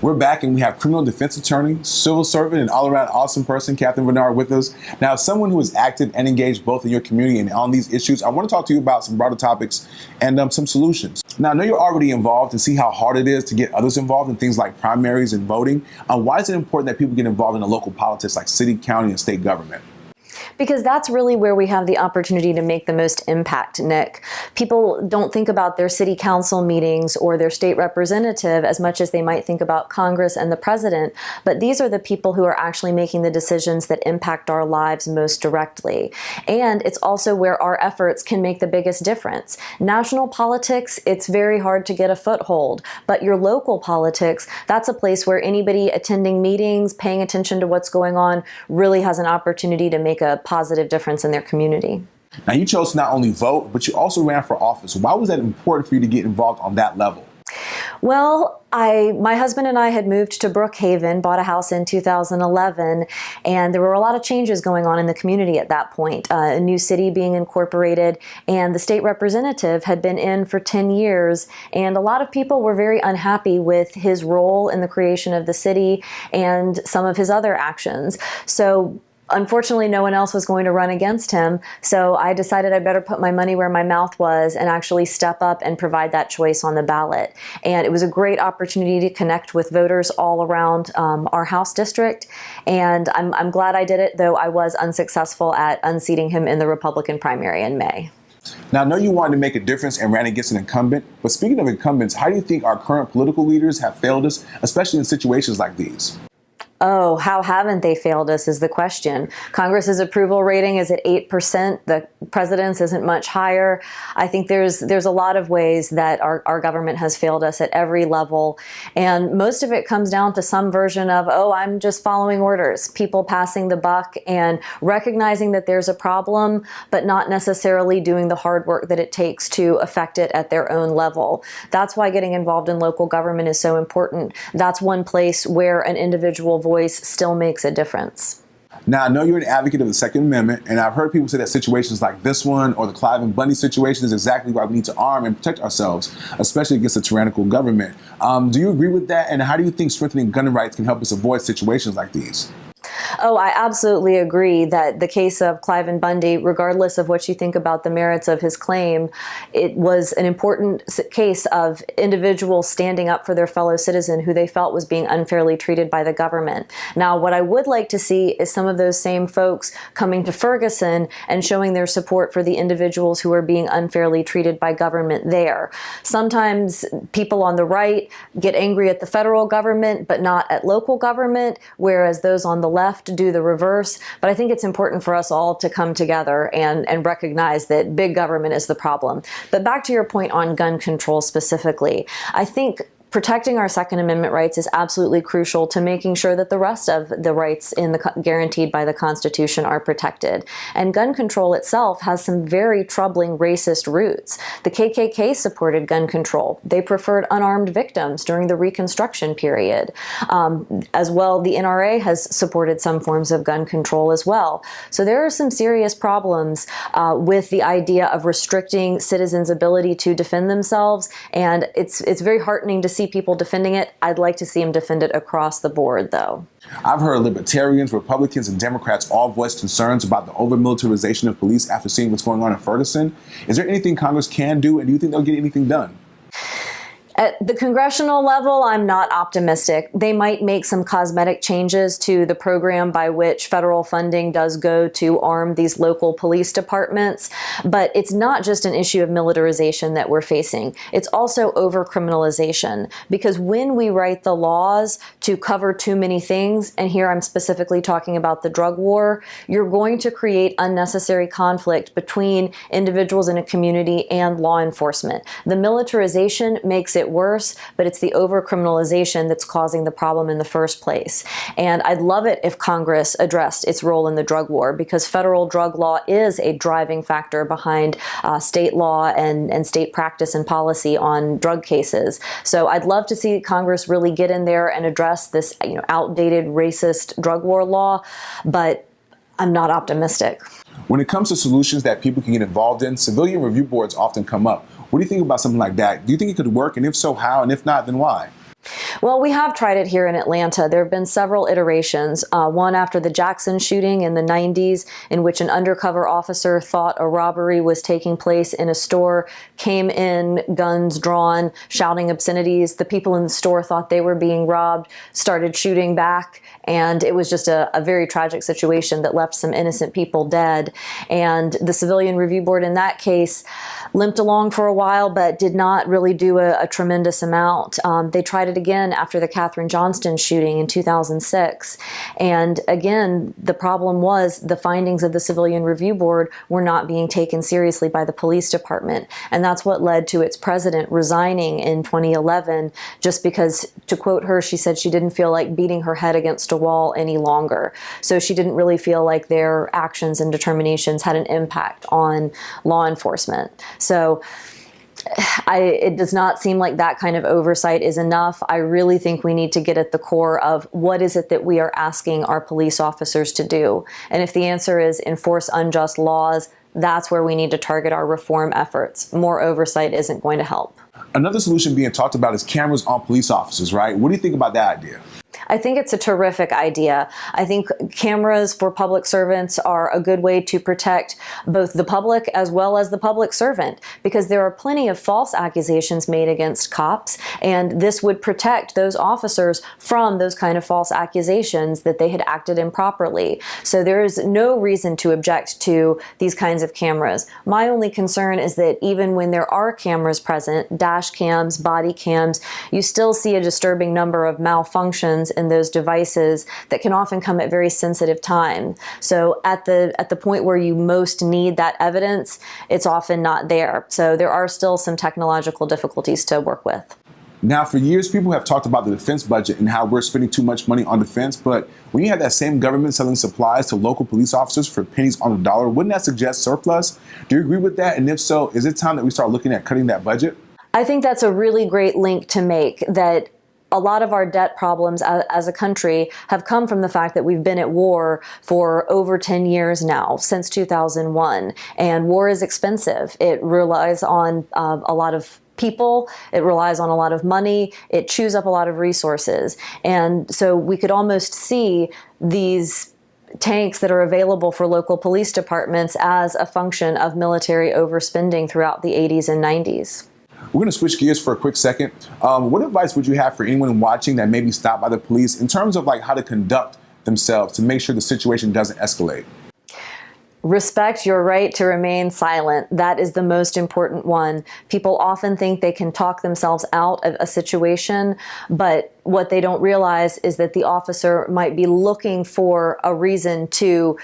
We're back and we have criminal defense attorney, civil servant, and all-around awesome person, Catherine Bernard, with us. Now, as someone who is active and engaged both in your community and on these issues, I want to talk to you about some broader topics and some solutions. Now, I know you're already involved and see how hard it is to get others involved in things like primaries and voting. Why is it important that people get involved in the local politics like city, county, and state government? Because that's really where we have the opportunity to make the most impact, Nick. People don't think about their city council meetings or their state representative as much as they might think about Congress and the president, but these are the people who are actually making the decisions that impact our lives most directly. And it's also where our efforts can make the biggest difference. National politics, it's very hard to get a foothold, but your local politics, that's a place where anybody attending meetings, paying attention to what's going on, really has an opportunity to make a positive difference in their community. Now, you chose to not only vote, but you also ran for office. Why was that important for you to get involved on that level? Well, my husband and I had moved to Brookhaven, bought a house in 2011, and there were a lot of changes going on in the community at that point. A new city being incorporated, and the state representative had been in for 10 years, and a lot of people were very unhappy with his role in the creation of the city and some of his other actions. So unfortunately, no one else was going to run against him, so I decided I better put my money where my mouth was and actually step up and provide that choice on the ballot. And it was a great opportunity to connect with voters all around our House district, and I'm glad I did it, though I was unsuccessful at unseating him in the Republican primary in May. Now, I know you wanted to make a difference and ran against an incumbent, but speaking of incumbents, how do you think our current political leaders have failed us, especially in situations like these? Oh, how haven't they failed us is the question. Congress's approval rating is at 8%. The president's isn't much higher. I think there's a lot of ways that our government has failed us at every level. And most of it comes down to some version of, oh, I'm just following orders, people passing the buck and recognizing that there's a problem, but not necessarily doing the hard work that it takes to affect it at their own level. That's why getting involved in local government is so important. That's one place where an individual voice still makes a difference. Now, I know you're an advocate of the Second Amendment, and I've heard people say that situations like this one or the Clive and Bundy situation is exactly why we need to arm and protect ourselves, especially against a tyrannical government. Do you agree with that? And how do you think strengthening gun rights can help us avoid situations like these? Oh, I absolutely agree that the case of Clive and Bundy, regardless of what you think about the merits of his claim, it was an important case of individuals standing up for their fellow citizen who they felt was being unfairly treated by the government. Now, what I would like to see is some of those same folks coming to Ferguson and showing their support for the individuals who are being unfairly treated by government there. Sometimes people on the right get angry at the federal government, but not at local government, whereas those on the left do the reverse. But I think it's important for us all to come together and recognize that big government is the problem. But back to your point on gun control specifically, I think protecting our Second Amendment rights is absolutely crucial to making sure that the rest of the rights guaranteed by the Constitution are protected. And gun control itself has some very troubling racist roots. The KKK supported gun control. They preferred unarmed victims during the Reconstruction period. As well, the NRA has supported some forms of gun control as well. So there are some serious problems with the idea of restricting citizens' ability to defend themselves, and it's very heartening to see people defending it. I'd like to see them defend it across the board, though. I've heard libertarians, Republicans, and Democrats all voice concerns about the over-militarization of police after seeing what's going on in Ferguson. Is there anything Congress can do, and do you think they'll get anything done? At the congressional level, I'm not optimistic. They might make some cosmetic changes to the program by which federal funding does go to arm these local police departments, but it's not just an issue of militarization that we're facing. It's also over-criminalization, because when we write the laws to cover too many things, and here I'm specifically talking about the drug war, you're going to create unnecessary conflict between individuals in a community and law enforcement. The militarization makes it worse, but it's the over-criminalization that's causing the problem in the first place. And I'd love it if Congress addressed its role in the drug war, because federal drug law is a driving factor behind state law and state practice and policy on drug cases. So I'd love to see Congress really get in there and address this, outdated racist drug war law, but I'm not optimistic. When it comes to solutions that people can get involved in, civilian review boards often come up. What do you think about something like that? Do you think it could work? And if so, how? And if not, then why? Well, we have tried it here in Atlanta. There have been several iterations. One after the Jackson shooting in the 90s, in which an undercover officer thought a robbery was taking place in a store, came in, guns drawn, shouting obscenities. The people in the store thought they were being robbed, started shooting back, and it was just a very tragic situation that left some innocent people dead. And the Civilian Review Board in that case limped along for a while, but did not really do a tremendous amount. They tried it again after the Kathryn Johnston shooting in 2006. And again, the problem was the findings of the Civilian Review Board were not being taken seriously by the police department. And that's what led to its president resigning in 2011, just because, to quote her, she said she didn't feel like beating her head against a wall any longer. So she didn't really feel like their actions and determinations had an impact on law enforcement. So it does not seem like that kind of oversight is enough. I really think we need to get at the core of what is it that we are asking our police officers to do. And if the answer is enforce unjust laws, that's where we need to target our reform efforts. More oversight isn't going to help. Another solution being talked about is cameras on police officers, right? What do you think about that idea? I think it's a terrific idea. I think cameras for public servants are a good way to protect both the public as well as the public servant, because there are plenty of false accusations made against cops, and this would protect those officers from those kind of false accusations that they had acted improperly. So there is no reason to object to these kinds of cameras. My only concern is that even when there are cameras present, dash cams, body cams, you still see a disturbing number of malfunctions in those devices that can often come at very sensitive time. So at the point where you most need that evidence, it's often not there. So there are still some technological difficulties to work with. Now, for years, people have talked about the defense budget and how we're spending too much money on defense. But when you have that same government selling supplies to local police officers for pennies on the dollar, wouldn't that suggest surplus? Do you agree with that? And if so, is it time that we start looking at cutting that budget? I think that's a really great link to make, that a lot of our debt problems as a country have come from the fact that we've been at war for over 10 years now, since 2001. And war is expensive. It relies on a lot of people, it relies on a lot of money, it chews up a lot of resources. And so we could almost see these tanks that are available for local police departments as a function of military overspending throughout the 80s and 90s. We're going to switch gears for a quick second. What advice would you have for anyone watching that may be stopped by the police in terms of like how to conduct themselves to make sure the situation doesn't escalate? Respect your right to remain silent. That is the most important one. People often think they can talk themselves out of a situation, but what they don't realize is that the officer might be looking for a reason to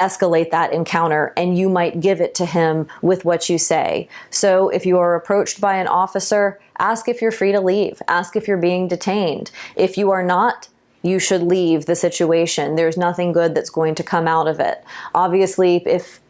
escalate that encounter, and you might give it to him with what you say. So if you are approached by an officer, ask if you're free to leave. Ask if you're being detained. If you are not, you should leave the situation. There's nothing good that's going to come out of it. Obviously, if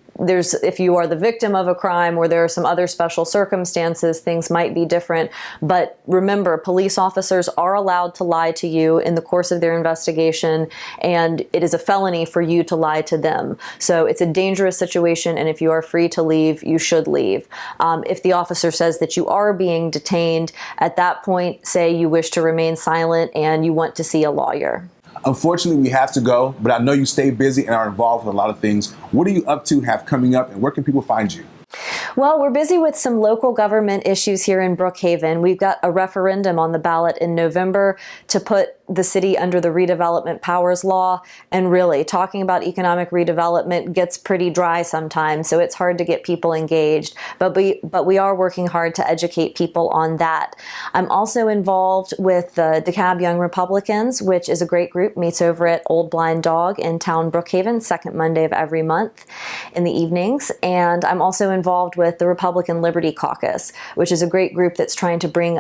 you are the victim of a crime or there are some other special circumstances, things might be different. But remember, police officers are allowed to lie to you in the course of their investigation, and it is a felony for you to lie to them. So it's a dangerous situation, and if you are free to leave, you should leave. If the officer says that you are being detained, at that point, say you wish to remain silent and you want to see a lawyer. Unfortunately, we have to go, but I know you stay busy and are involved with a lot of things. What are you up to, have coming up, and where can people find you? Well, we're busy with some local government issues here in Brookhaven. We've got a referendum on the ballot in November to put the city under the redevelopment powers law. And really, talking about economic redevelopment gets pretty dry sometimes, so it's hard to get people engaged. But we are working hard to educate people on that. I'm also involved with the DeKalb Young Republicans, which is a great group, meets over at Old Blind Dog in town Brookhaven, second Monday of every month in the evenings. And I'm also involved with the Republican Liberty Caucus, which is a great group that's trying to bring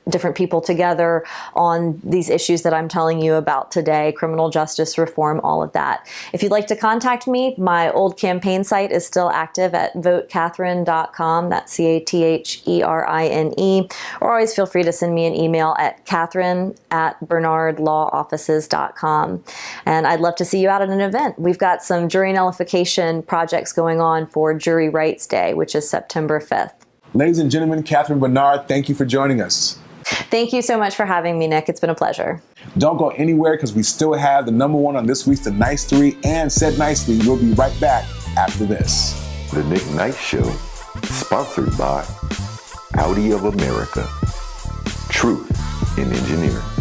different people together on these issues that I'm telling you about today, criminal justice reform, all of that. If you'd like to contact me, my old campaign site is still active at votecatherine.com. That's CATHERINE. Or always feel free to send me an email at catherine@bernardlawoffices.com. And I'd love to see you out at an event. We've got some jury nullification projects going on for Jury Rights Day, which is September 5th. Ladies and gentlemen, Catherine Bernard, thank you for joining us. Thank you so much for having me, Nick. It's been a pleasure. Don't go anywhere because we still have the number one on this week's The Nice 3 and Said Nicely. We'll be right back after this. The Nick Knight Show, sponsored by Audi of America. Truth in Engineering.